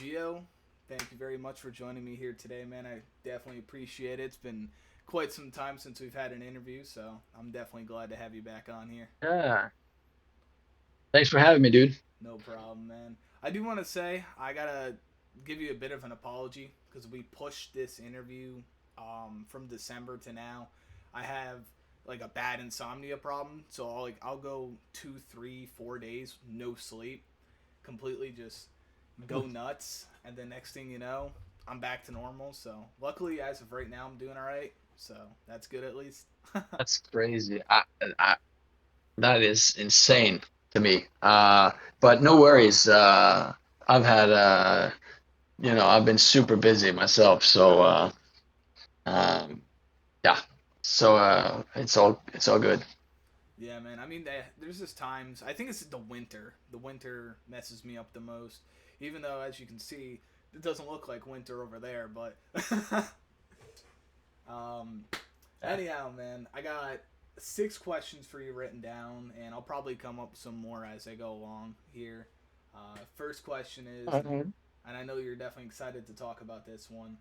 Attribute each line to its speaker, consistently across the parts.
Speaker 1: Gio. Thank you very much for joining me here today, man. I definitely appreciate it. It's been quite some time since we've had an interview, so I'm definitely glad to have you back on here.
Speaker 2: Yeah. Thanks for having me, dude.
Speaker 1: No problem, man. I do want to say I gotta give you a bit of an apology because we pushed this interview from December to now. I have like a bad insomnia problem, so I'll go 2, 3, 4 days no sleep, completely just go nuts, and the next thing you know, I'm back to normal. So luckily, as of right now, I'm doing all right. So that's good at least.
Speaker 2: That's crazy. I, that is insane to me. But no worries. I've had, I've been super busy myself. Um, yeah. It's all good.
Speaker 1: Yeah, man. I mean, there's just times. I think it's the winter. The winter messes me up the most. Even though, as you can see, it doesn't look like winter over there. But um,
Speaker 2: Yeah.
Speaker 1: anyhow, man, I got 6 questions for you written down, and I'll probably come up with some more as I go along here. First question is,
Speaker 2: Alright.
Speaker 1: and I know you're definitely excited to talk about this one.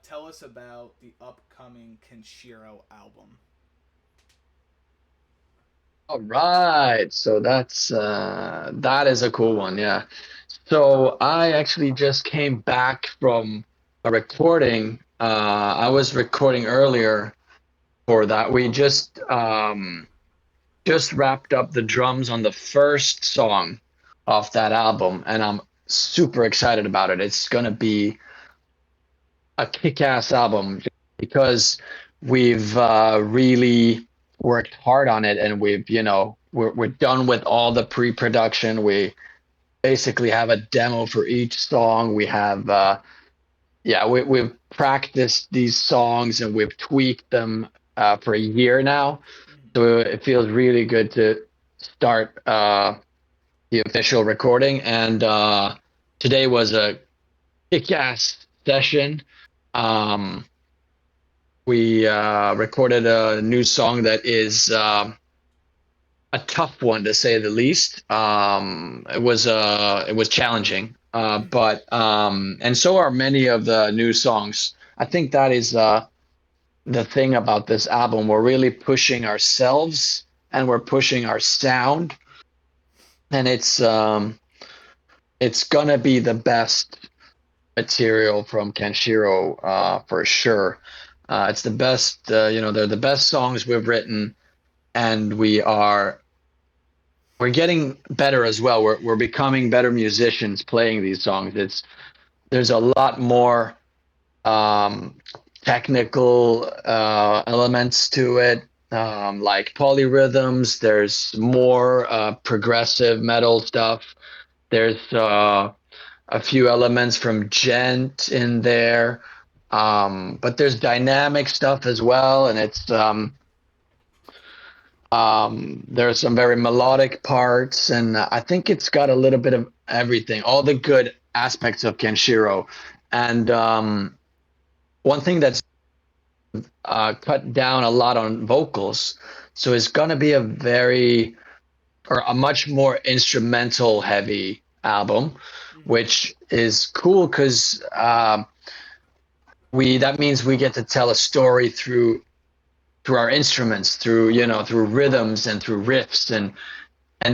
Speaker 1: Tell us about the upcoming Kenshiro album.
Speaker 2: All right. So that is a cool one. Yeah. So I actually just came back from a recording. I was recording earlier for that. We just wrapped up the drums on the first song off that album, and I'm super excited about it. It's gonna be a kick-ass album because we've really worked hard on it, and we're done with all the pre-production. We basically have a demo for each song. We've practiced these songs and we've tweaked them for a year now.
Speaker 1: Mhm.
Speaker 2: So it feels really good to start the official recording. And today was a kick-ass session. Um, we recorded a new song that is a tough one to say the least. It was challenging,
Speaker 1: Mhm.
Speaker 2: and so are many of the new songs. I think that is the thing about this album. We're really pushing ourselves and we're pushing our sound, and it's gonna be the best material from Kenshiro for sure. It's the best, they're the best songs we've written, and we're getting better as well. We're becoming better musicians playing these songs. There's a lot more um, technical elements to it, like polyrhythms. There's more progressive metal stuff. There's a few elements from gent in there, but there's dynamic stuff as well, and there are some very melodic parts, and I think it's got a little bit of everything, all the good aspects of Kenshiro. And one thing that's cut down a lot on vocals, so it's gonna be a much more instrumental heavy album,
Speaker 1: Mhm.
Speaker 2: which is cool because we that means we get to tell a story through our instruments, through rhythms and through riffs, and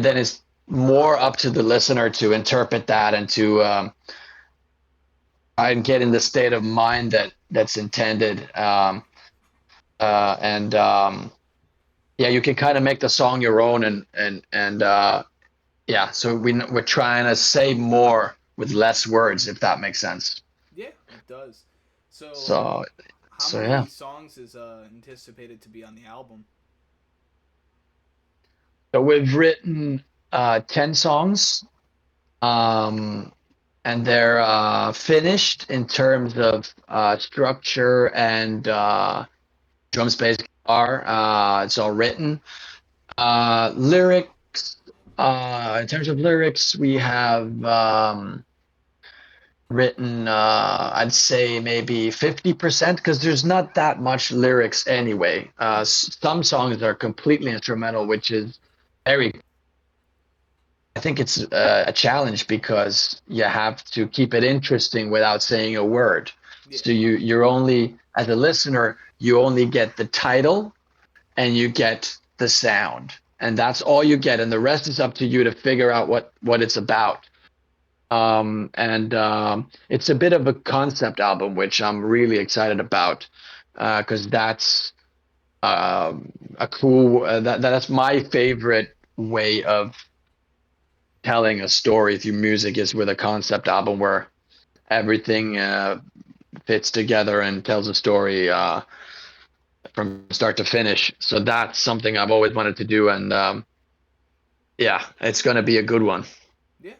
Speaker 2: then it's more up to the listener to interpret that and to try and get in the state of mind that's intended. And Yeah, you can kind of make the song your own, and yeah. So we're trying to say more with less words, if that makes sense.
Speaker 1: Yeah, it does. So,
Speaker 2: So
Speaker 1: how
Speaker 2: so yeah.
Speaker 1: many songs is anticipated to be on the album?
Speaker 2: So we've written 10 songs, um, and they're finished in terms of structure and drum space guitar. It's all written. Lyrics. In terms of lyrics, we have written, I'd say maybe 50% because there's not that much lyrics anyway.
Speaker 1: Mhm.
Speaker 2: Some songs are completely instrumental, which is very I think it's a challenge because you have to keep it interesting without saying a word.
Speaker 1: Yeah.
Speaker 2: So you're only, as a listener, you only get the title and you get the sound, and that's all you get, and the rest is up to you to figure out what it's about. And It's a bit of a concept album, which I'm really excited about, because a cool that's my favorite way of telling a story through music is with a concept album where everything fits together and tells a story from start to finish. So that's something I've always wanted to do, and yeah, it's going to be a good one.
Speaker 1: Yeah.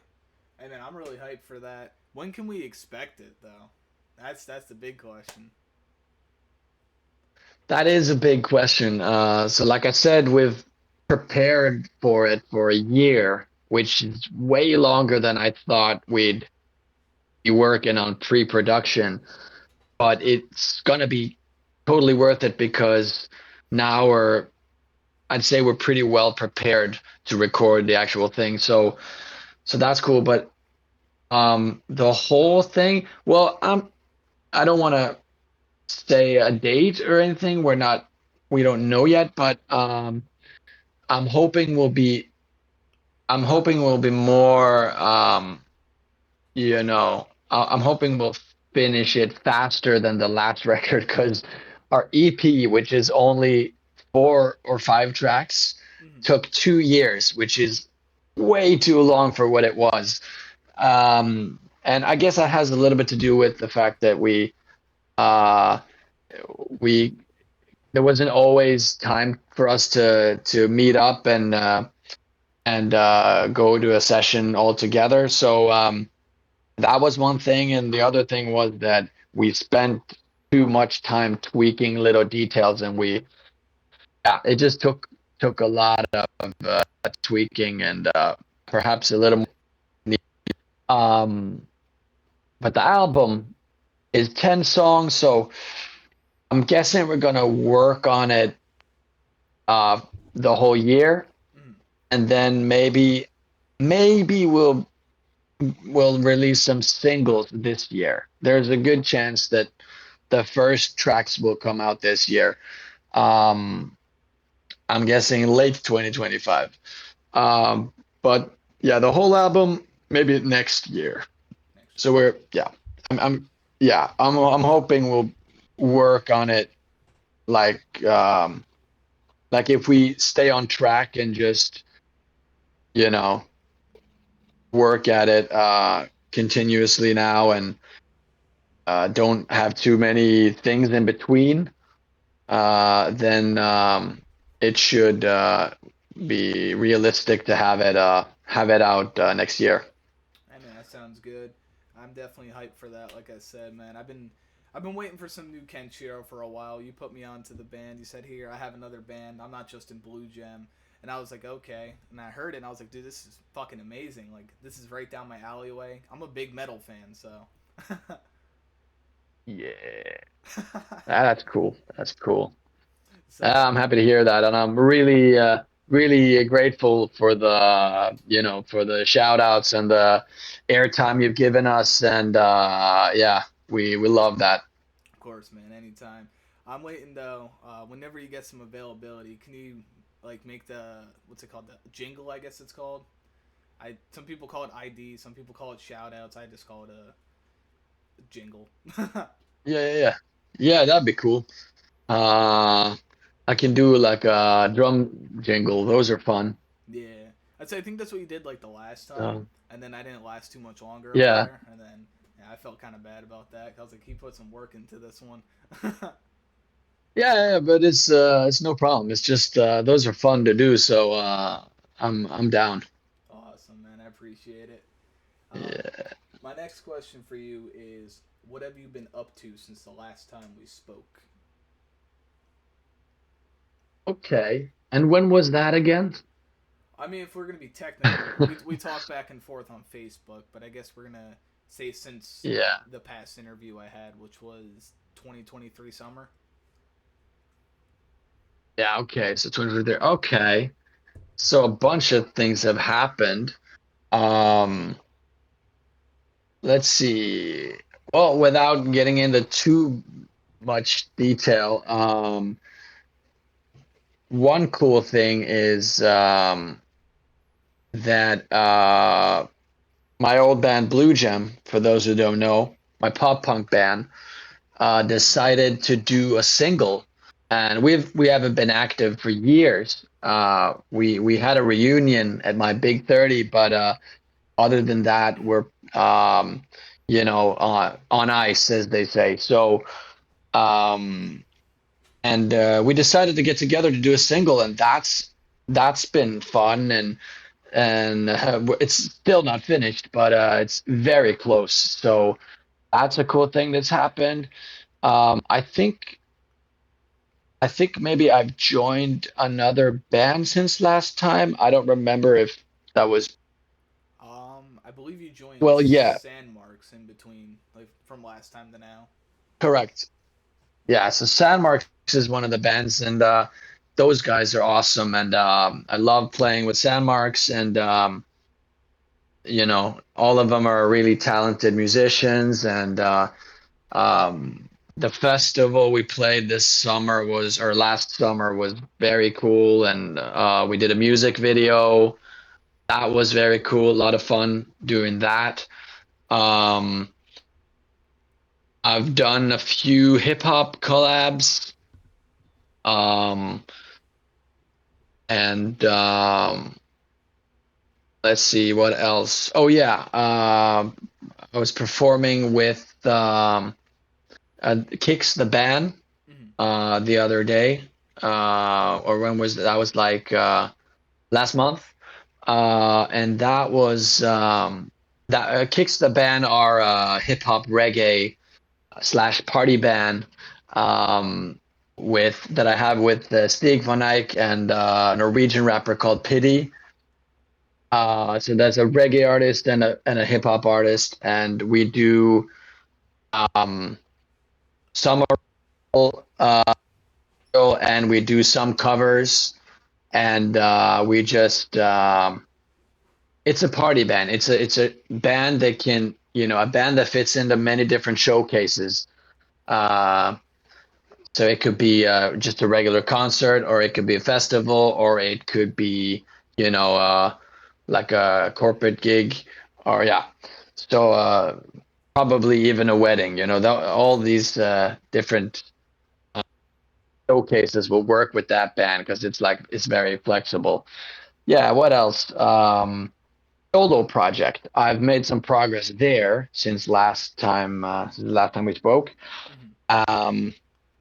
Speaker 1: And then I'm really hyped for that. When can we expect it though? That's the big question.
Speaker 2: That is a big question. So, like I said, we've prepared for it for a year, which is way longer than I thought we'd be working on pre-production. But it's gonna be totally worth it because now I'd say we're pretty well prepared to record the actual thing. So that's cool. But the whole thing, well, I don't want to say a date or anything. We don't know yet, but I'm hoping we'll be, I'm hoping we'll be more, I'm hoping we'll finish it faster than the last record because our EP, which is only 4 or 5 tracks,
Speaker 1: Mm-hmm.
Speaker 2: took 2 years, which is way too long for what it was. And I guess that has a little bit to do with the fact that uh, we there wasn't always time for us to meet up and go to a session all together. So that was one thing, and the other thing was that we spent too much time tweaking little details, and yeah, it just took a lot of tweaking and perhaps a little more. Um, but the album is 10 songs, so I'm guessing we're gonna work on it uh, the whole year,
Speaker 1: Mm-hmm.
Speaker 2: and then maybe we'll release some singles this year. There's a good chance that the first tracks will come out this year. Um, I'm guessing late 2025. But yeah, the whole album maybe next year.
Speaker 1: Next
Speaker 2: So
Speaker 1: year.
Speaker 2: I'm yeah, I'm hoping we'll work on it like like if we stay on track and just, you know, work at it continuously now and don't have too many things in between, then it should be realistic to have it out next year.
Speaker 1: I mean, that sounds good. I'm definitely hyped for that. Like I said, man, I've been waiting for some new Kenshiro for a while. You put me onto the band. You said, "Here, I have another band. I'm not just in Blue Gem." And I was like, "Okay." And I heard it, and I was like, "Dude, this is fucking amazing. Like, this is right down my alleyway." I'm a big metal fan, so.
Speaker 2: Yeah, that's cool. That's cool.
Speaker 1: So,
Speaker 2: I'm happy to hear that, and I'm really grateful for the for the shout outs and the airtime you've given us, and yeah, we love that.
Speaker 1: of course, man, anytime. I'm waiting though. Whenever you get some availability, can you like make the what's it called, the jingle? I guess it's called. I Some people call it ID, some people call it shout outs. I just call it a jingle.
Speaker 2: Yeah. Yeah, that'd be cool. Uh, I can do like a drum jingle. Those are fun.
Speaker 1: Yeah, I think that's what you did like the last time,
Speaker 2: So
Speaker 1: and then I didn't last too much longer over
Speaker 2: yeah,
Speaker 1: there, and then yeah, I felt kind of bad about that. 'Cause I was like, he put some work into this one.
Speaker 2: yeah, but it's no problem. It's just those are fun to do. So I'm down.
Speaker 1: Awesome, man. I appreciate it. Um,
Speaker 2: Yeah.
Speaker 1: my next question for you is, what have you been up to since the last time we spoke?
Speaker 2: Okay. And when was that again?
Speaker 1: I mean, if we're gonna be technical, we talk back and forth on Facebook, but I guess we're gonna say since
Speaker 2: Yeah.
Speaker 1: the past interview I had, which was 2023 summer.
Speaker 2: Yeah, okay. So 2023. Okay. So a bunch of things have happened. Um, let's see. Well, without getting into too much detail, one cool thing is that my old band Blue Gem, for those who don't know, my pop punk band, decided to do a single, and we haven't been active for years. We had a reunion at my Big 30, but other than that, we're um, on ice, as they say. So um, and we decided to get together to do a single, and that's been fun, and it's still not finished, but it's very close. So that's a cool thing that's happened. I think maybe I've joined another band since last time. I don't remember if that was,
Speaker 1: I believe you joined
Speaker 2: well, yeah,
Speaker 1: Sandmarks in between, like from last time to now.
Speaker 2: correct. Yeah, so Sandmarks is one of the bands, and those guys are awesome, and I love playing with Sandmarks, and all of them are really talented musicians, and the festival we played this summer was, or last summer, was very cool, and we did a music video. That was very cool. A lot of fun doing that. Um, I've done a few hip hop collabs. Um, and let's see what else. Oh yeah, I was performing with Kicks the Band
Speaker 1: Mm-hmm.
Speaker 2: the other day. Or when was that? That was like last month. And that was that Kicks the Band are hip hop reggae slash party band with that I have with Stig van Eyck and a Norwegian rapper called Pity. So that's a reggae artist and a hip hop artist, and we do um, some uh, and we do some covers, and we just it's a party band. It's a band that can, a band that fits into many different showcases. Uh, So it could be just a regular concert, or it could be a festival, or it could be, you know, uh, like a corporate gig, or yeah. So probably even a wedding. All these different showcases will work with that band because it's very flexible. Yeah. What else? Solo project. I've made some progress there since last time we spoke.
Speaker 1: Mm-hmm.
Speaker 2: Um,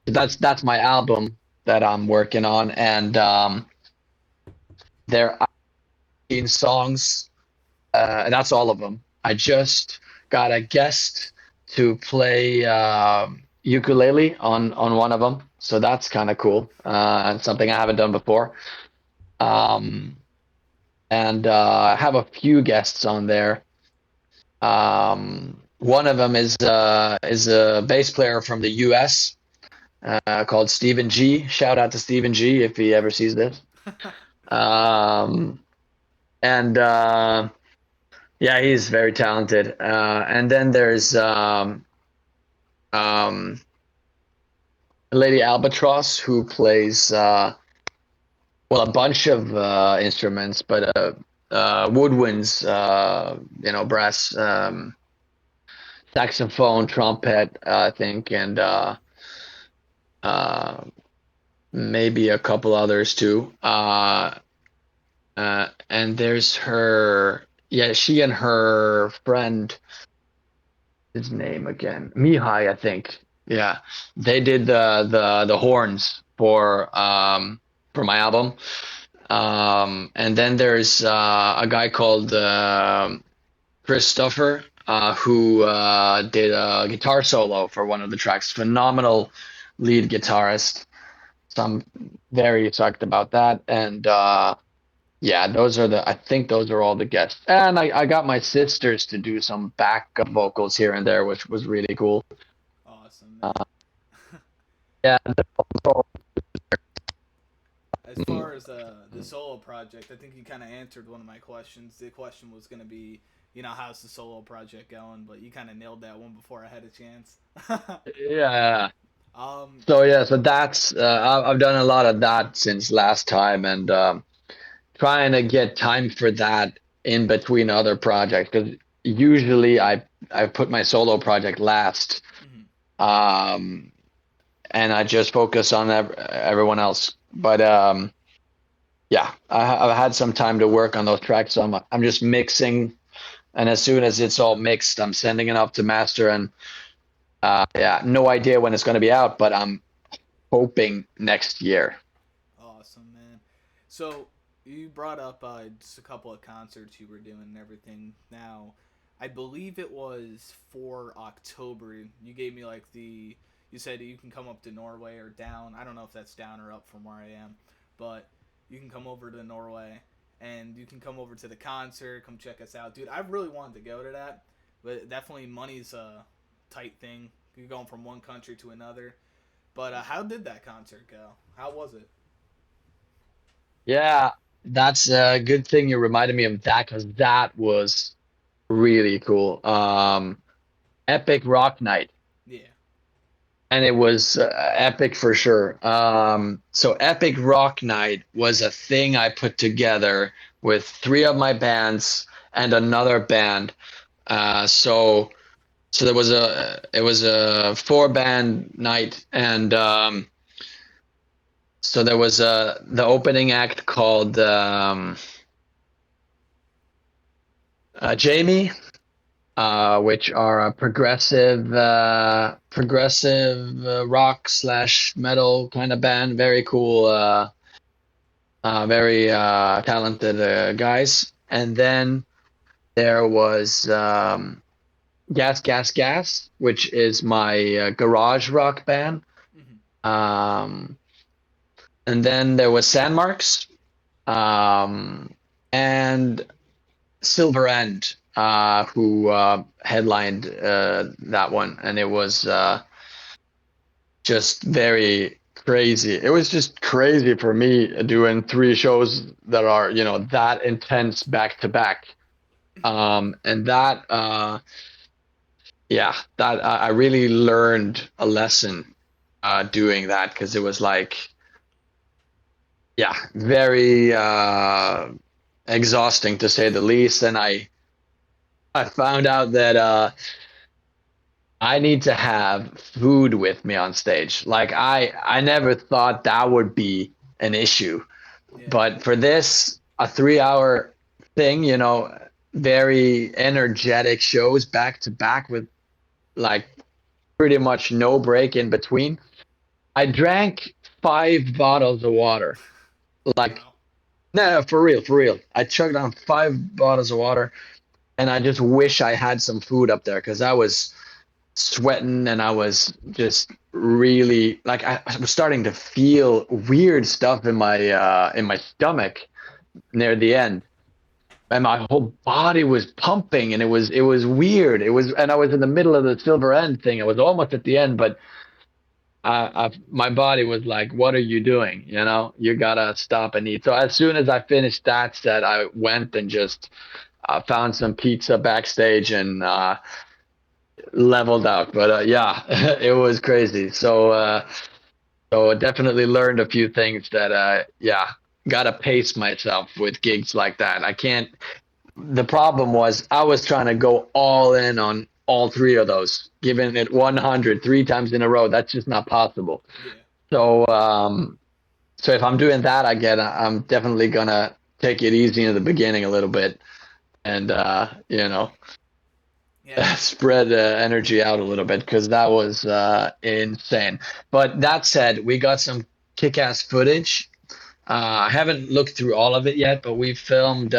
Speaker 2: that's my album that I'm working on, and there are 18 songs, and that's all of them. I just got a guest to play ukulele on one of them, so that's kind of cool, and something I haven't done before. Um, and I have a few guests on there. One of them is a bass player from the U.S. Called Stephen G. Shout out to Stephen G. if he ever sees this. Um, and yeah, he's very talented. And then there's um, Lady Albatross, who plays well, a bunch of instruments, but woodwinds, brass, saxophone, trumpet, I think, and uh, maybe a couple others too. And there's yeah, she and her friend, his name again, Mihai, I think. Yeah, they did the horns for my album. And then there's a guy called Christopher who did a guitar solo for one of the tracks. Phenomenal lead guitarist. So I'm very psyched about that. And yeah, I think those are all the guests. And I got my sisters to do some backup vocals here and there, which was really cool.
Speaker 1: Awesome,
Speaker 2: Uh,
Speaker 1: man.
Speaker 2: yeah,
Speaker 1: as far as the solo project, I think you kind of answered one of my questions. The question was going to be, how's the solo project going? But you kind of nailed that one before I had a chance.
Speaker 2: Yeah.
Speaker 1: um,
Speaker 2: So that's I've done a lot of that since last time, and trying to get time for that in between other projects because usually I put my solo project last,
Speaker 1: mhm.
Speaker 2: um, and I just focus on everyone else. But yeah, I've had some time to work on those tracks, so I'm just mixing, and as soon as it's all mixed, I'm sending it off to master, and yeah, no idea when it's going to be out, but I'm hoping next year.
Speaker 1: Awesome, man. So you brought up just a couple of concerts you were doing and everything. Now, I believe it was for October. You gave me like the. You said you can come up to Norway or down. I don't know if that's down or up from where I am, but you can come over to Norway and you can come over to the concert. Come check us out, dude. I really wanted to go to that, but definitely money's a tight thing. You're going from one country to another. But how did that concert go? How was it?
Speaker 2: Yeah, that's a good thing you reminded me of that because that was really cool. Epic Rock Night,
Speaker 1: Yeah.
Speaker 2: and it was epic for sure. So Epic Rock Night was a thing I put together with three of my bands and another band. So there was it was a four band night, and so there was the opening act called Jamie, which are a progressive rock slash metal kind of band. Very cool, very talented guys. And then there was Gas Gas Gas, which is my garage rock band.
Speaker 1: Mm-hmm.
Speaker 2: Um, and then there was Sandmarks, and Silver End, who headlined that one, and it was just very crazy. It was just crazy for me doing three shows that are, that intense back to back. And that, yeah, that I really learned a lesson doing that because it was like, yeah, very exhausting to say the least. And I found out that I need to have food with me on stage. Like I never thought that would be an issue.
Speaker 1: Yeah.
Speaker 2: But for this, a 3 hour thing, very energetic shows back to back with like pretty much no break in between. I drank 5 bottles of water. Like,
Speaker 1: Wow.
Speaker 2: no, for real, for real. I chugged down 5 bottles of water, and I just wish I had some food up there because I was sweating and I was just really like I was starting to feel weird stuff in my stomach near the end. And my whole body was pumping and it was weird. It was and I was in the middle of the silver end thing. I was almost at the end, but my body was like, "What are you doing? You gotta stop and eat." So as soon as I finished that set, I went and just found some pizza backstage and leveled out. But yeah, it was crazy. So I definitely learned a few things that yeah, gotta pace myself with gigs like that. I can't. The problem was I was trying to go all in on all three of those, giving it 100 three times in a row. That's just not possible.
Speaker 1: Yeah.
Speaker 2: So so if I'm doing that, I'm definitely gonna take it easy in the beginning a little bit and
Speaker 1: Yeah.
Speaker 2: spread energy out a little bit because that was insane. But that said, we got some kick-ass footage. I haven't looked through all of it yet, but we filmed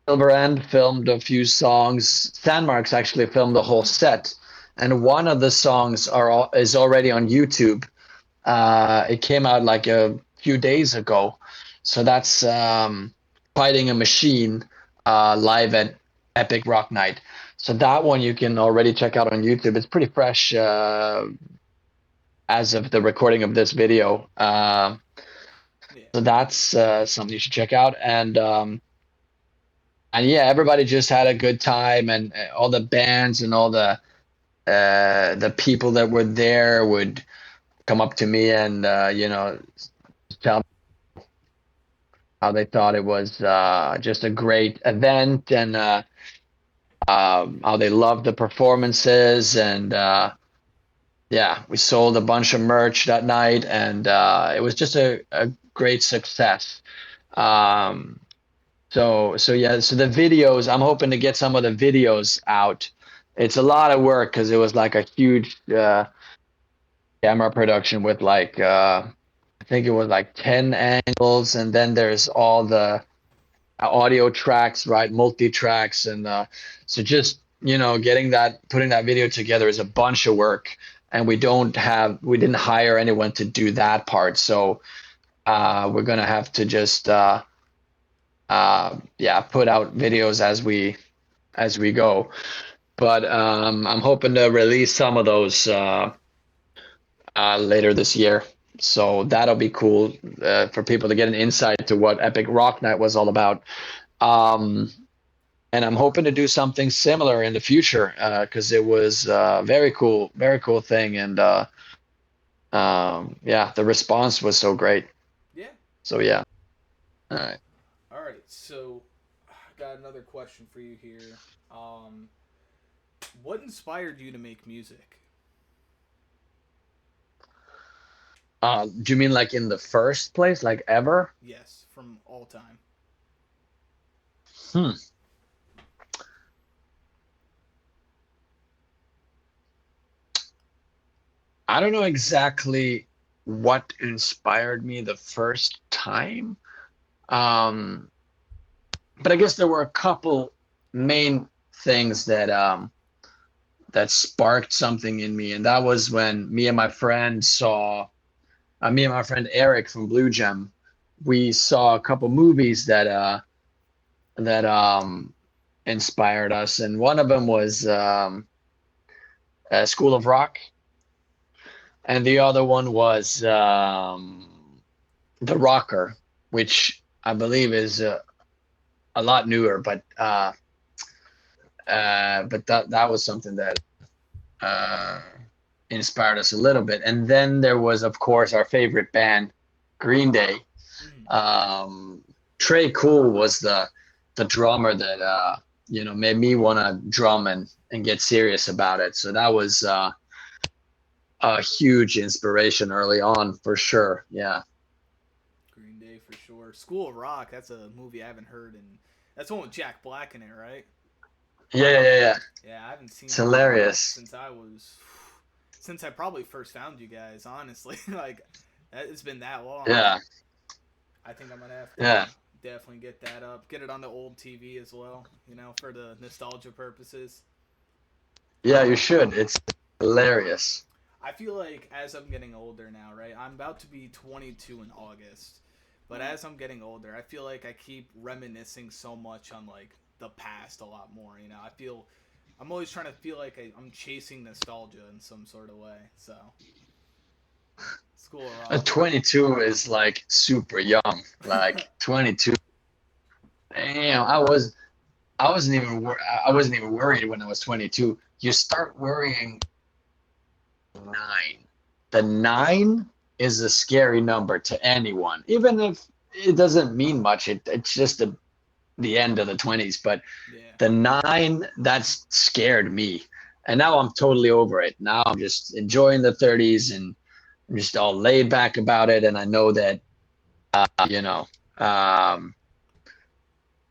Speaker 2: Silver End filmed a few songs. Sandmarks actually filmed the whole set, and one of the songs is already on YouTube. It came out like a few days ago, so that's Fighting a Machine live at Epic Rock Night. So that one you can already check out on YouTube. It's pretty fresh as of the recording of this video.
Speaker 1: Yeah.
Speaker 2: So that's something you should check out. And yeah, everybody just had a good time, and all the bands and all the people that were there would come up to me and tell me how they thought it was just a great event, and how they loved the performances. And yeah, we sold a bunch of merch that night, and it was just a great success. Um, so yeah, so the videos, I'm hoping to get some of the videos out. It's a lot of work because it was like a huge camera production with like I think it was like 10 angles, and then there's all the audio tracks, right? Multi tracks, and so just getting that, putting that video together is a bunch of work, and we didn't hire anyone to do that part, so we're gonna have to just yeah, put out videos as we go. But I'm hoping to release some of those later this year. So that'll be cool for people to get an insight to what Epic Rock Night was all about. Um, and I'm hoping to do something similar in the future because it was very cool thing, and yeah, the response was so great.
Speaker 1: Yeah.
Speaker 2: So yeah, all right.
Speaker 1: All right. So, I got another question for you here. What inspired you to make music?
Speaker 2: Do you mean like in the first place, like ever?
Speaker 1: Yes, from all time.
Speaker 2: Hmm. I don't know exactly what inspired me the first time. Um, but I guess there were a couple main things that sparked something in me, and that was when me and my friend Eric from Blue Gem, we saw a couple movies that inspired us, and one of them was School of Rock, and the other one was The Rocker, which I believe is a lot newer, but that was something that uh, inspired us a little bit. And then there was, of course, our favorite band, Green Day.
Speaker 1: Mm.
Speaker 2: Um, Trey Cool was the drummer that made me want to drum and get serious about it. So that was a huge inspiration early on for sure. Yeah.
Speaker 1: Green Day for sure. School of Rock. That's a movie I haven't heard, and that's the one with Jack Black in it, right?
Speaker 2: Yeah.
Speaker 1: Yeah, I haven't seen
Speaker 2: It's
Speaker 1: that
Speaker 2: hilarious.
Speaker 1: since I probably first found you guys. Honestly, like it's been that long.
Speaker 2: Yeah.
Speaker 1: I think I'm gonna have to
Speaker 2: Yeah.
Speaker 1: definitely get that up. Get it on the old TV as well. For the nostalgia purposes.
Speaker 2: Yeah, you should. It's hilarious.
Speaker 1: I feel like as I'm getting older now, right? I'm about to be 22 in August. But as I'm getting older, I feel like I keep reminiscing so much on like the past a lot more. I feel I'm always trying to feel like I'm chasing nostalgia in some sort of way. So, School of
Speaker 2: A
Speaker 1: Rock.
Speaker 2: 22 is like super young. Like 22. Damn, I wasn't even worried when I was 22. You start worrying nine. The nine is a scary number to anyone, even if it doesn't mean much. It's just the end of the 20s. But
Speaker 1: Yeah.
Speaker 2: the nine, that's scared me. And now I'm totally over it. Now I'm just enjoying the 30s, and I'm just all laid back about it. And I know that, you know, um,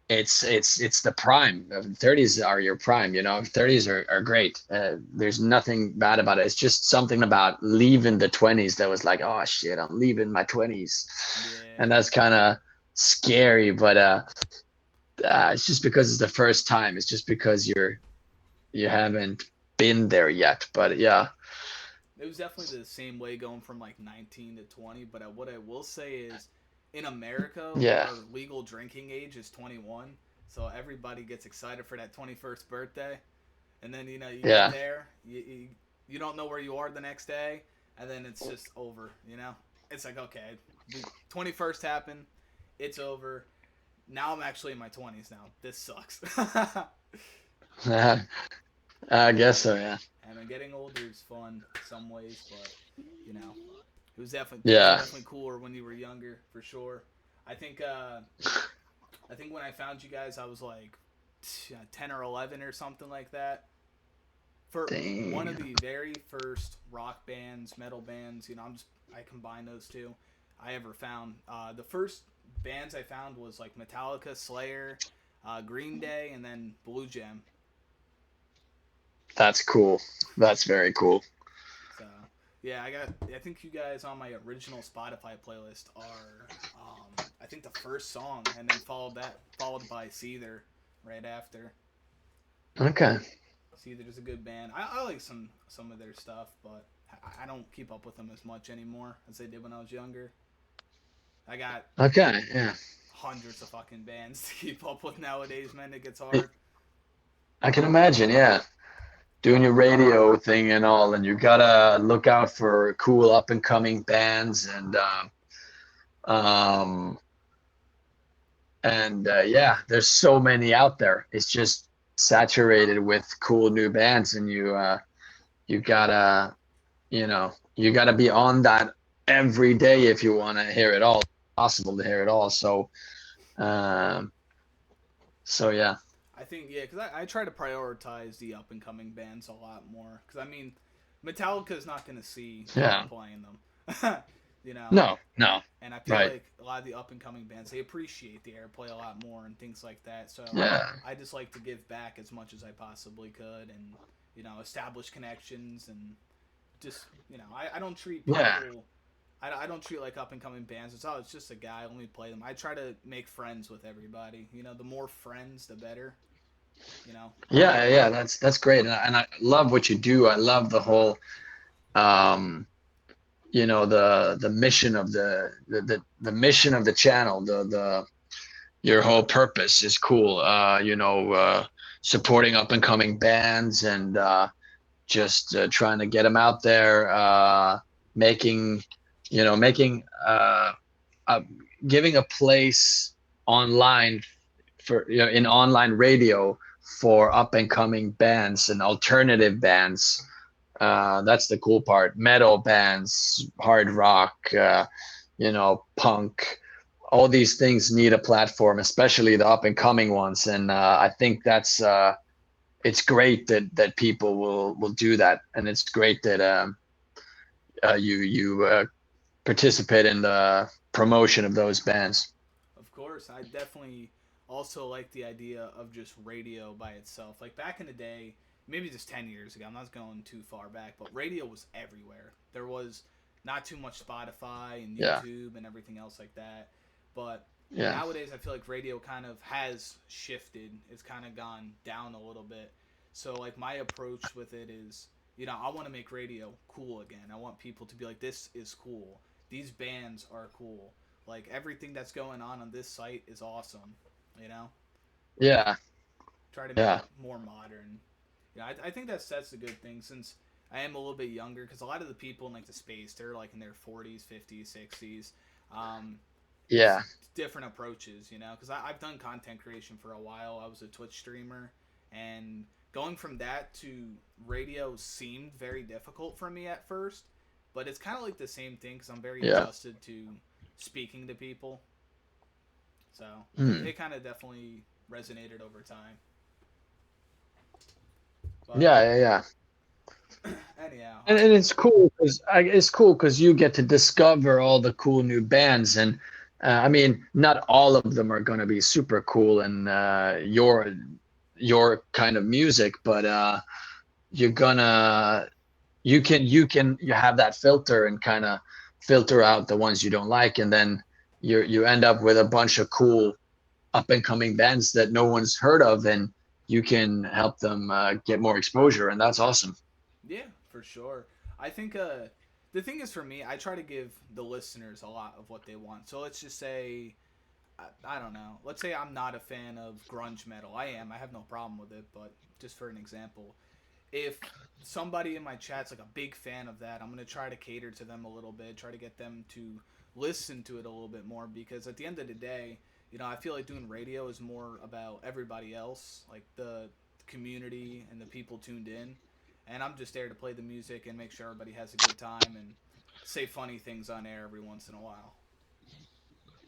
Speaker 2: it's the prime. 30s are your prime. 30s are great. There's nothing bad about it. It's just something about leaving the 20s that was like, oh shit, I'm leaving my 20s,
Speaker 1: Yeah.
Speaker 2: and that's kind of scary. But it's just because it's the first time. It's just because you haven't been there yet. But yeah,
Speaker 1: It was definitely the same way going from like 19 to 20. But what I will say is, in America,
Speaker 2: yeah,
Speaker 1: our legal drinking age is 21. So everybody gets excited for that 21st birthday. And then, you get
Speaker 2: yeah.
Speaker 1: there, you don't know where you are the next day. And then it's just over. It's like, okay. the 21st happened. It's over. Now I'm actually in my 20s now. This sucks.
Speaker 2: I guess so, yeah.
Speaker 1: And then getting older is fun some ways, but you know, it was definitely things were
Speaker 2: Yeah.
Speaker 1: definitely cooler when you were younger for sure. I think I think when I found you guys, I was like 10 or 11 or something like that. For one of
Speaker 2: Dang.
Speaker 1: the very first rock bands, metal bands, I combine those two. I ever found the first bands I found was like Metallica, Slayer, Green Day, and then Blue Jam.
Speaker 2: That's cool. That's very cool.
Speaker 1: So yeah, I think you guys on my original Spotify playlist are I think the first song, and then followed by Seether right after.
Speaker 2: Okay.
Speaker 1: Seether's a good band. I like some of their stuff, but I don't keep up with them as much anymore as I did when I was younger. I got
Speaker 2: Okay. Yeah.
Speaker 1: hundreds of fucking bands to keep up with nowadays, man. It gets hard.
Speaker 2: I can imagine. Yeah. Doing your radio thing and all, and you gotta look out for cool up and coming bands um, yeah, there's so many out there. It's just saturated with cool new bands, and you gotta you gotta be on that every day if you want to hear it all. It's possible to hear it all. Um, so yeah,
Speaker 1: I think yeah, because I try to prioritize the up and coming bands a lot more. Because I mean, Metallica is not gonna see me
Speaker 2: yeah,
Speaker 1: playing them, you know.
Speaker 2: no, no,
Speaker 1: And I feel
Speaker 2: right,
Speaker 1: like a lot of the up and coming bands they appreciate the airplay a lot more and things like that. So
Speaker 2: yeah,
Speaker 1: I just like to give back as much as I possibly could, and establish connections and just I don't treat
Speaker 2: yeah.
Speaker 1: people. I don't treat like up and coming bands. It's just a guy. Let me play them. I try to make friends with everybody. The more friends, the better. You know.
Speaker 2: Yeah, yeah, that's great, and I love what you do. I love the whole, um, the mission of the mission of the channel. The your whole purpose is cool. Supporting up and coming bands and just trying to get them out there, making, making uh, giving a place online for in online radio for up and coming bands and alternative bands. That's the cool part. Metal bands, hard rock, punk. All these things need a platform, especially the up and coming ones. And I think it's great that people will do that, and it's great that you participate in the promotion of those bands.
Speaker 1: Of course, I definitely also like the idea of just radio by itself. Like back in the day, maybe just 10 years ago, I'm not going too far back, but radio was everywhere. There was not too much Spotify and
Speaker 2: Yeah,
Speaker 1: YouTube and everything else like that. But
Speaker 2: yeah,
Speaker 1: nowadays, I feel like radio kind of has shifted. It's kind of gone down a little bit. So, like, my approach with it is, I want to make radio cool again. I want people to be like, this is cool. These bands are cool. Like everything that's going on this site is awesome. You know,
Speaker 2: yeah,
Speaker 1: try to make
Speaker 2: yeah,
Speaker 1: it more modern. I think that's a good thing since I am a little bit younger because a lot of the people in like the space they're like in their 40s, 50s, 60s. Um, it's
Speaker 2: yeah,
Speaker 1: different approaches, because I've done content creation for a while. I was a Twitch streamer, and going from that to radio seemed very difficult for me at first, but it's kind of like the same thing because I'm very
Speaker 2: yeah.
Speaker 1: adjusted to speaking to people. So
Speaker 2: Hmm.
Speaker 1: it kind of definitely resonated over time. But
Speaker 2: Yeah, yeah, yeah.
Speaker 1: anyhow,
Speaker 2: And it's cool because you get to discover all the cool new bands, and I mean, not all of them are going to be super cool and your kind of music, but you're gonna you have that filter and kind of filter out the ones you don't like, and then you end up with a bunch of cool up and coming bands that no one's heard of, and you can help them get more exposure, and that's awesome.
Speaker 1: yeah, for sure. I think the thing is for me, I try to give the listeners a lot of what they want. So let's just say I don't know. Let's say I'm not a fan of grunge metal. I am. I have no problem with it, but just for an example, if somebody in my chat's like a big fan of that, I'm gonna try to cater to them a little bit, try to get them to listen to it a little bit more, because at the end of the day, I feel like doing radio is more about everybody else, like the community and the people tuned in, and I'm just there to play the music and make sure everybody has a good time and say funny things on air every once in a while.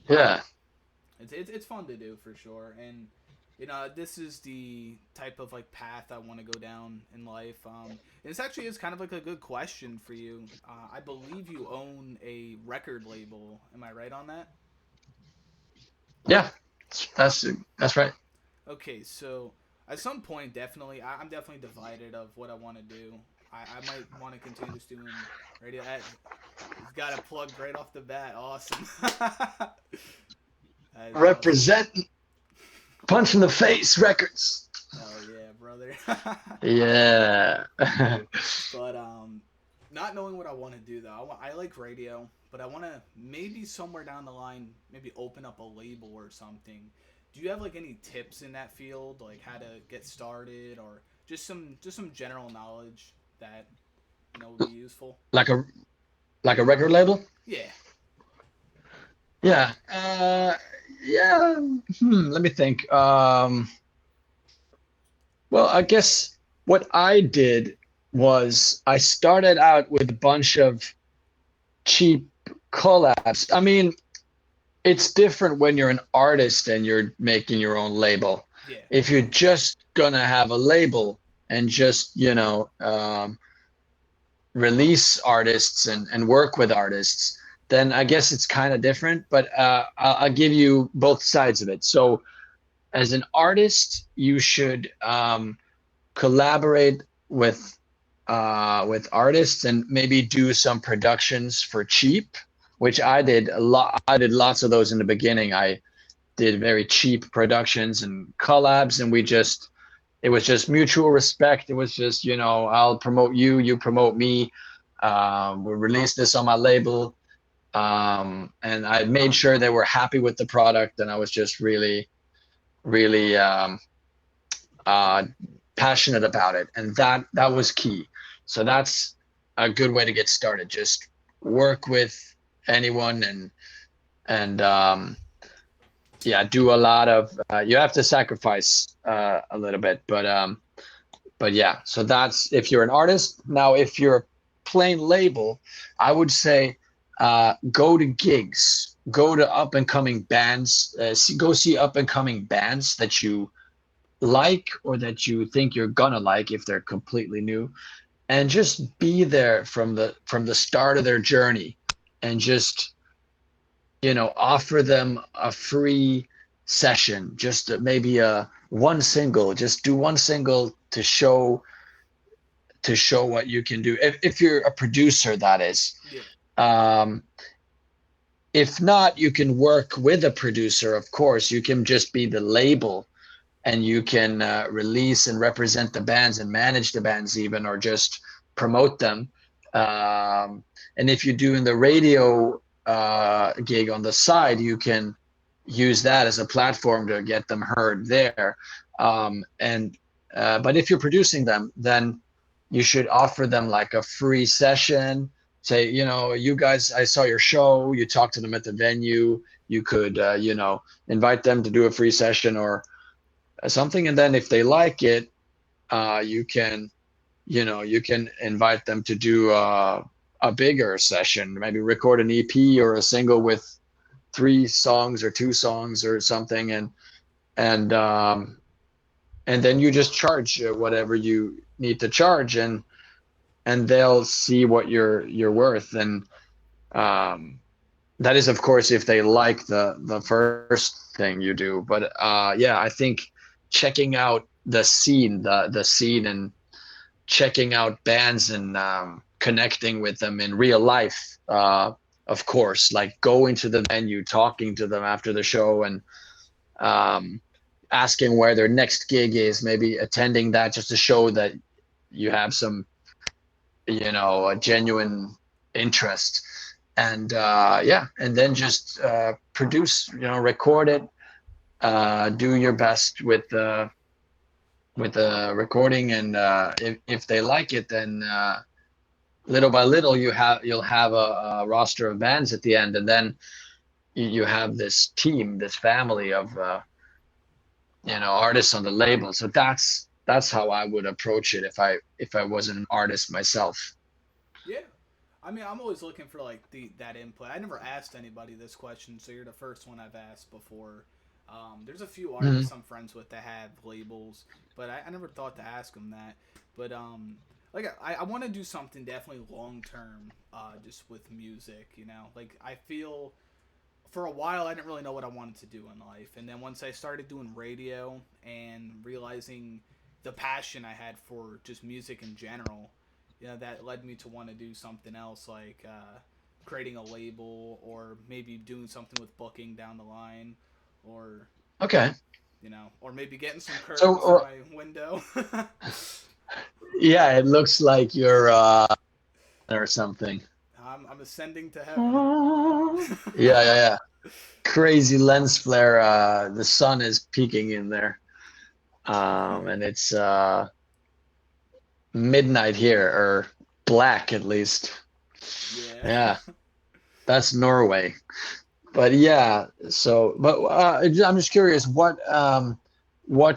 Speaker 2: Yeah.
Speaker 1: It's fun to do for sure, and this is the type of like path I want to go down in life. This actually is kind of like a good question for you. I believe you own a record label. Am I right on that?
Speaker 2: Yeah. That's that's right.
Speaker 1: Okay, so at some point, definitely, I'm definitely divided of what I want to do. I might want to continue just doing radio. He's got a plug right off the bat. Awesome. That is awesome.
Speaker 2: Represent Punch in the Face Records.
Speaker 1: Hell yeah, brother.
Speaker 2: Yeah.
Speaker 1: But not knowing what I want to do though, I like radio, but I want to maybe somewhere down the line maybe open up a label or something. Do you have like any tips in that field, like how to get started, or just some general knowledge that would be useful?
Speaker 2: like a like a record label?
Speaker 1: Yeah.
Speaker 2: Yeah. Yeah. Let me think. Well, I guess what I did was I started out with a bunch of cheap collabs. I mean, it's different when you're an artist and you're making your own label.
Speaker 1: Yeah.
Speaker 2: If you're just gonna have a label and just, release artists and work with artists, then I guess it's kind of different. But I'll give you both sides of it. So as an artist, you should collaborate with artists and maybe do some productions for cheap, which I did a lot. I did lots of those in the beginning. I did very cheap productions and collabs, and it was just mutual respect. It was just, I'll promote you, you promote me. We'll release this on my label. And I made sure they were happy with the product, and I was just really, really uh, passionate about it, and that was key. So that's a good way to get started. Just work with anyone, and yeah, do a lot of. You have to sacrifice a little bit, but yeah. So that's if you're an artist. Now, if you're a plain label, I would say go to gigs, go to up and coming bands, go see up and coming bands that you like or that you think you're gonna like if they're completely new, and just be there from the start of their journey, and just offer them a free session, just maybe a one single, just do one single to show what you can do if you're a producer, that is.
Speaker 1: Yeah.
Speaker 2: um if not, you can work with a producer, of course. You can just be the label, and you can release and represent the bands and manage the bands even, or just promote them. And if you're doing the radio gig on the side, you can use that as a platform to get them heard there. And but if you're producing them, then you should offer them like a free session. Say, you guys, I saw your show. You talk to them at the venue. You could, invite them to do a free session or something, and then if they like it, you can invite them to do a bigger session, maybe record an EP or a single with 3 songs or 2 songs or something, and then you just charge whatever you need to charge, and they'll see what you're worth. And that is, of course, if they like the first thing you do. But yeah, I think checking out the scene, and checking out bands, and connecting with them in real life, of course, like going to the venue, talking to them after the show, and asking where their next gig is, maybe attending that just to show that you have some, a genuine interest. And yeah, and then just produce, record it, do your best with the recording, and if they like it, then little by little you'll have a roster of bands at the end, and then you have this team, this family of artists on the label. So that's how I would approach it if I wasn't an artist myself.
Speaker 1: Yeah. I mean, I'm always looking for like the that input. I never asked anybody this question, so you're the first one I've asked before. There's a few
Speaker 2: Mhm.
Speaker 1: artists I'm friends with that have labels, but I never thought to ask them that. But like I want to do something definitely long term, just with music. You know, like I feel for a while I didn't really know what I wanted to do in life, and then once I started doing radio and realizing the passion I had for just music in general, that led me to want to do something else, like creating a label or maybe doing something with booking down the line, or
Speaker 2: Okay.
Speaker 1: or maybe getting some
Speaker 2: So
Speaker 1: curtains in my window.
Speaker 2: yeah, it looks like you're or something.
Speaker 1: I'm ascending to heaven.
Speaker 2: Yeah, yeah, yeah. Crazy lens flare. The sun is peeking in there. And it's midnight here, or black at least.
Speaker 1: Yeah.
Speaker 2: Yeah, that's Norway. But yeah, I'm just curious, what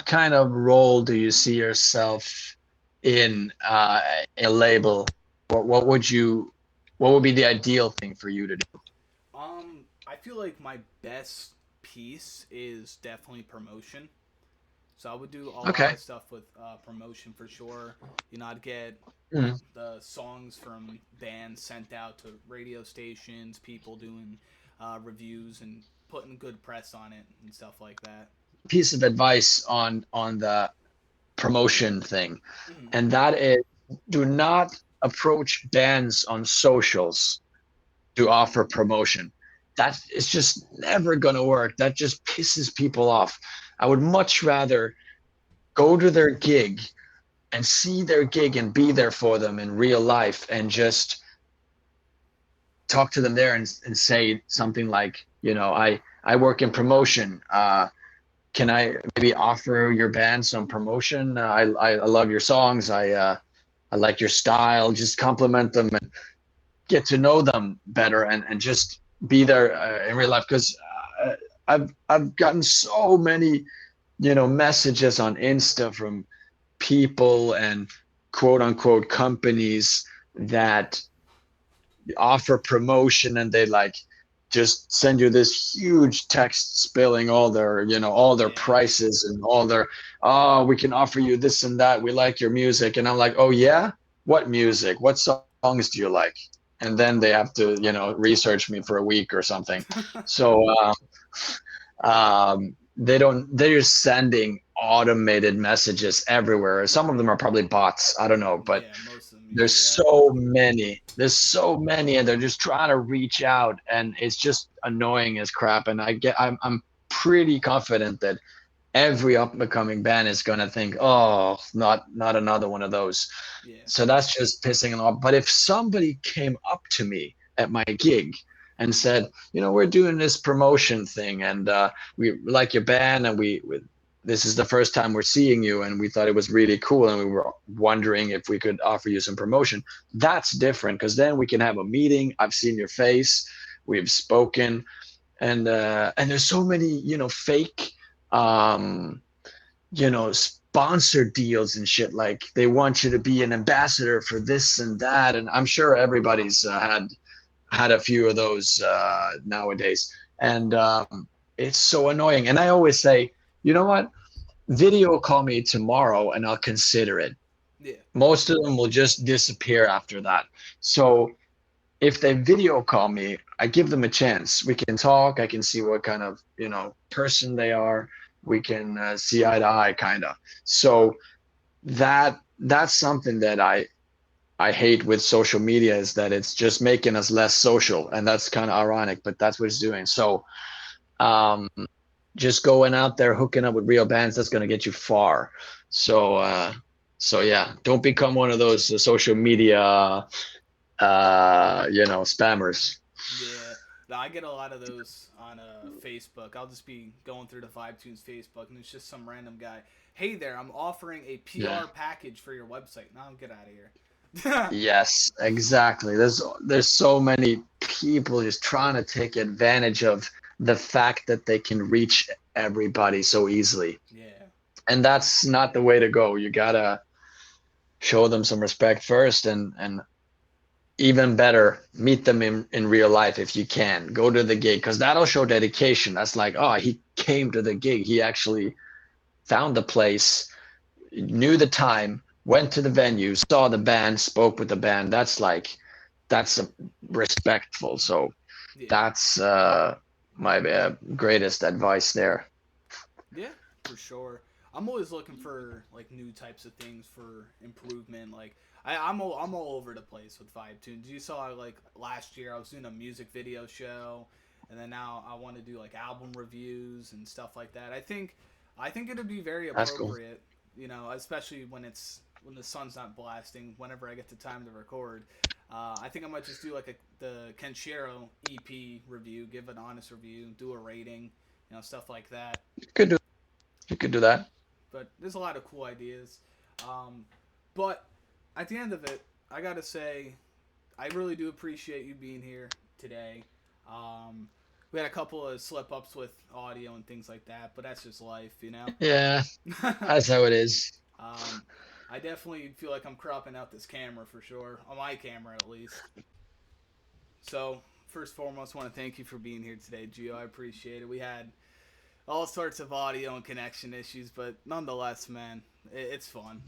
Speaker 2: kind of role do you see yourself in a label? What would you what would be the ideal thing for you to do?
Speaker 1: I feel like my best piece is definitely promotion. So I would do a lot
Speaker 2: Okay.
Speaker 1: of stuff with promotion for sure. I'd get
Speaker 2: Mhm.
Speaker 1: the songs from bands sent out to radio stations, people doing reviews and putting good press on it and stuff like that.
Speaker 2: Piece of advice on the promotion thing,
Speaker 1: Mm-hmm.
Speaker 2: and that is, do not approach bands on socials to offer promotion. That is just never going to work. That just pisses people off. I would much rather go to their gig and see their gig and be there for them in real life and just talk to them there and say something like, I work in promotion. Can I maybe offer your band some promotion? I love your songs. I like your style. Just compliment them and get to know them better, and just be there in real life, because I've gotten so many messages on Insta from people and quote unquote companies that offer promotion, and they like just send you this huge text spilling all their
Speaker 1: Yeah.
Speaker 2: prices and all their, oh, we can offer you this and that, we like your music. And I'm like, oh yeah, what music, what songs do you like? And then they have to research me for a week or something. So they're just sending automated messages everywhere. Some of them are probably bots, I don't know, but
Speaker 1: Yeah, most of them.
Speaker 2: there's
Speaker 1: Yeah.
Speaker 2: so many. There's so many, and they're just trying to reach out, and it's just annoying as crap. And I'm pretty confident that every up and coming band is gonna think, oh, not another one of those.
Speaker 1: Yeah.
Speaker 2: So that's just pissing them off. But if somebody came up to me at my gig and said, we're doing this promotion thing, and we like your band, and we this is the first time we're seeing you, and we thought it was really cool, and we were wondering if we could offer you some promotion. That's different, because then we can have a meeting. I've seen your face. We've spoken, and there's so many fake um sponsored deals and shit, like they want you to be an ambassador for this and that, and I'm sure everybody's had a few of those nowadays. And it's so annoying, and I always say, you know what, video call me tomorrow and I'll consider it.
Speaker 1: Yeah.
Speaker 2: Most of them will just disappear after that. So if they video call me, I give them a chance. We can talk. I can see what kind of person they are. We can see eye to eye, kind of. So that's something that I hate with social media, is that it's just making us less social, and that's kind of ironic, but that's what it's doing. So um, just going out there hooking up with real bands, that's going to get you far. So yeah, don't become one of those social media spammers.
Speaker 1: Yeah. No, I get a lot of those on Facebook. I'll just be going through the Vibe Tunes Facebook, and it's just some random guy. Hey there, I'm offering a
Speaker 2: Yeah.
Speaker 1: PR package for your website. No, get out of here.
Speaker 2: Yes, exactly. There's so many people just trying to take advantage of the fact that they can reach everybody so easily.
Speaker 1: Yeah.
Speaker 2: And that's not the way to go. You gotta show them some respect first, and even better, meet them in real life if you can. Go to the gig because that'll show dedication. That's like, oh, he came to the gig. He actually found the place, knew the time, went to the venue, saw the band, spoke with the band. That's respectful. So
Speaker 1: Yeah.
Speaker 2: that's my greatest advice there.
Speaker 1: Yeah, for sure. I'm always looking for like new types of things for improvement. Like I'm all over the place with Vibe Tunes. You saw like last year I was doing a music video show, and then now I want to do like album reviews and stuff like that. I think it'd be very
Speaker 2: That's cool.
Speaker 1: appropriate, you know, especially when the sun's not blasting. Whenever I get the time to record, I think I might just do like the Kenshiro EP review, give an honest review, do a rating, you know, stuff like that.
Speaker 2: You could do you could do that.
Speaker 1: But there's a lot of cool ideas. Um, but at the end of it, I gotta say, I really do appreciate you being here today. Um, we had a couple of slip ups with audio and things like that, but that's just life, you know.
Speaker 2: Yeah, that's how it is.
Speaker 1: um, I definitely feel like I'm cropping out this camera for sure, on my camera at least. So first and foremost, I want to thank you for being here today, Gio. I appreciate it. We had all sorts of audio and connection issues, but nonetheless, man, it's fun.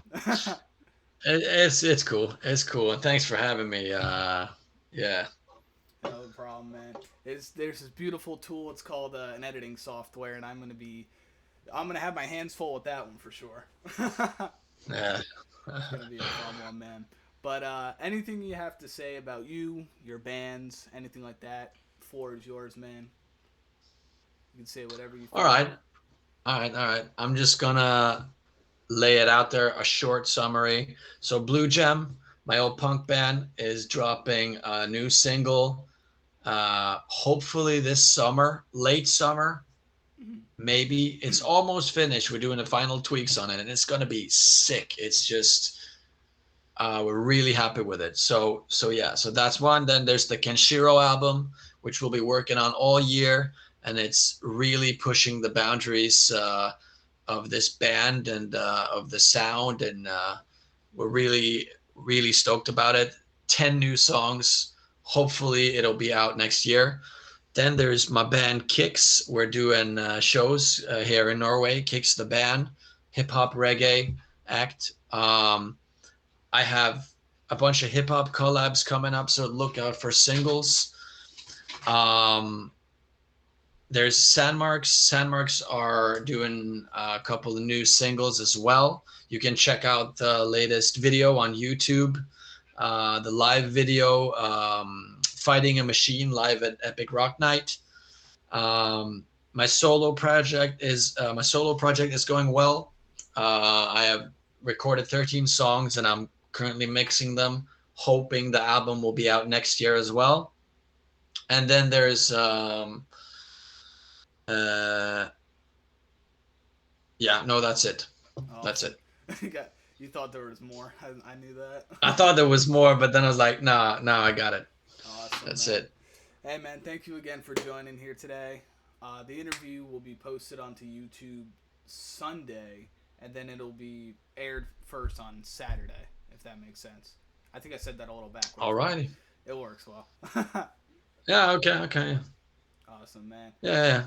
Speaker 2: It's cool. It's cool. And thanks for having me. Yeah.
Speaker 1: No problem, man. There's this beautiful tool. It's called an editing software, and I'm gonna have my hands full with that one for sure.
Speaker 2: Yeah.
Speaker 1: It's gonna be a fun one, man. But anything you have to say about you, your bands, anything like that, floor is yours, man. You can say whatever you
Speaker 2: All
Speaker 1: feel
Speaker 2: right.
Speaker 1: like.
Speaker 2: All right. I'm just gonna lay it out there, a short summary. So Blue Gem, my old punk band, is dropping a new single hopefully this summer, late summer, maybe. It's almost finished. We're doing the final tweaks on it, and it's gonna be sick. It's just we're really happy with it. So yeah, so that's one. Then there's the Kenshiro album, which we'll be working on all year, and it's really pushing the boundaries of this band and of the sound, and we're really stoked about it. 10 new songs. Hopefully, it'll be out next year. Then there's my band Kicks. We're doing shows here in Norway. Kicks the band, hip hop reggae act. I have a bunch of hip hop collabs coming up, so look out for singles. Um, there's Sandmarks. Sandmarks are doing a couple of new singles as well. You can check out the latest video on YouTube, the live video, Fighting a Machine live at Epic Rock Night. Um, my solo project is going well. I have recorded 13 songs and I'm currently mixing them, hoping the album will be out next year as well. And then there's uh, yeah, no, that's it. That's
Speaker 1: Awesome.
Speaker 2: it.
Speaker 1: You thought there was more. I knew
Speaker 2: I
Speaker 1: that.
Speaker 2: thought there was more, but then I was like, nah, nah, I got it.
Speaker 1: Awesome,
Speaker 2: That's
Speaker 1: man.
Speaker 2: it.
Speaker 1: Hey, man, thank you again for joining here today. The interview will be posted onto YouTube Sunday, and then it'll be aired first on Saturday, if that makes sense. I think I said that a little backwards, but
Speaker 2: Alrighty.
Speaker 1: it works well.
Speaker 2: Yeah, okay, okay.
Speaker 1: Awesome, man.
Speaker 2: Yeah, yeah.